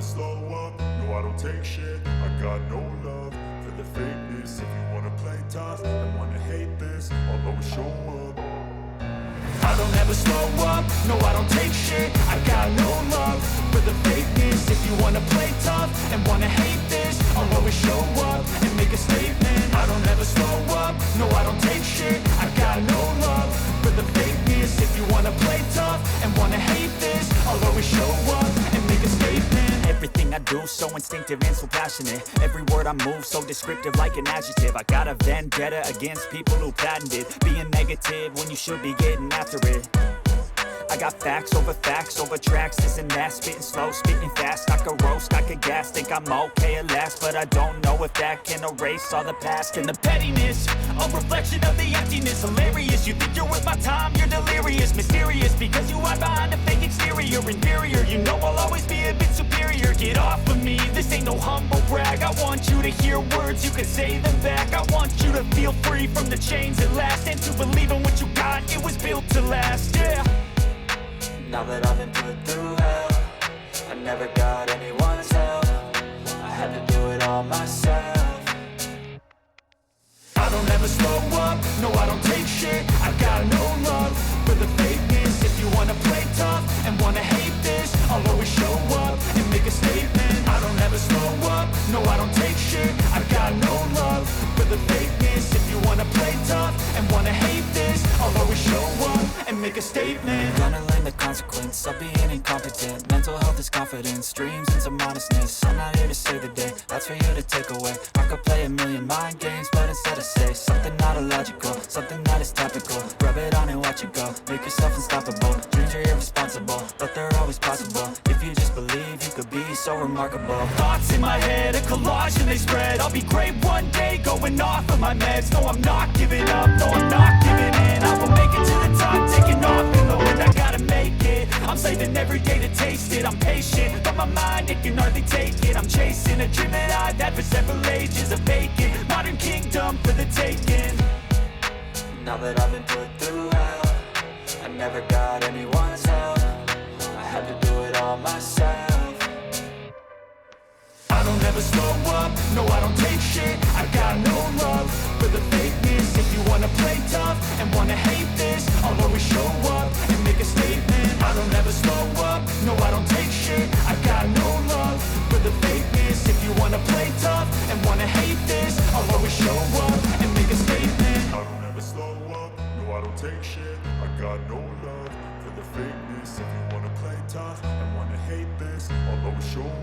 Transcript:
slow up, no I don't take shit. I got no love for the fakeness. If you wanna play tough and wanna hate this, I'll always show up. I don't ever slow up, no I don't take shit. I got no love for the fakeness. If you wanna play tough and wanna hate this, I'll always show up and make a statement. I don't ever slow up, no I don't take shit. I got no love for the fakeness. If you wanna play tough and wanna hate this, I'll always show up and make a statement. Everything I do so instinctive and so passionate. Every word I move so descriptive like an adjective. I got a vendetta against people who patented being negative when you should be getting after it. I got facts over tracks, this and that. Spitting slow, spitting fast, I could roast, I could gas. Think I'm okay at last, but I don't know if that can erase all the past. And the pettiness, a reflection of the emptiness. Hilarious, you think you're worth my time, you're delirious. Mysterious, because you hide behind a fake exterior. Inferior, you know I'll always be a bit superior. Get off of me, this ain't no humble brag. I want you to hear words, you can say them back. I want you to feel free from the chains at last, and to believe in what you got, it was built to last, yeah. Now that I've been put through hell, I never got anyone's help. I had to do it all myself. I don't ever slow up, no I don't take shit. I got no love for the fakeness. If you wanna play tough and wanna hate this, I'll always show up and make a statement. I don't ever slow up, no I don't take shit. I got no love for the fakeness. If you wanna play tough and wanna hate this, I'll always show up and make a statement. Gonna learn the consequence of being incompetent. Mental health is confidence, dreams and some honestness. I'm not here to save the day, that's for you to take away. I could play a million mind games, but instead I say something not illogical, something that is topical. Rub it on and watch it go, make yourself unstoppable. Dreams are irresponsible, but they're always possible. If you just believe, you could be so remarkable. Thoughts in my head, a collage and they spread. I'll be great one day, going off of my meds. No, I'm not giving up, no, I'm not giving in. I will make it to the top, taking off in the wind. I gotta make it, I'm saving every day to taste it. I'm patient, but my mind, it can hardly take it. I'm chasing a dream that I've had for several ages. A vacant, modern kingdom for the taking. Now that I've been put through hell, I never got anyone's help. I had to do it all myself. I don't ever slow up, no I don't take shit. I got no love for the fakeness. If you wanna play tough and wanna hate this, I'll always show up and make a statement. I don't ever slow up, no I don't take shit. I got no love for the fakeness. If you wanna play tough and wanna hate this, I'll always show up and make a statement. I don't ever slow up, no I don't take shit. I got no love for the fakeness. If you wanna play tough and wanna hate this, I'll always show up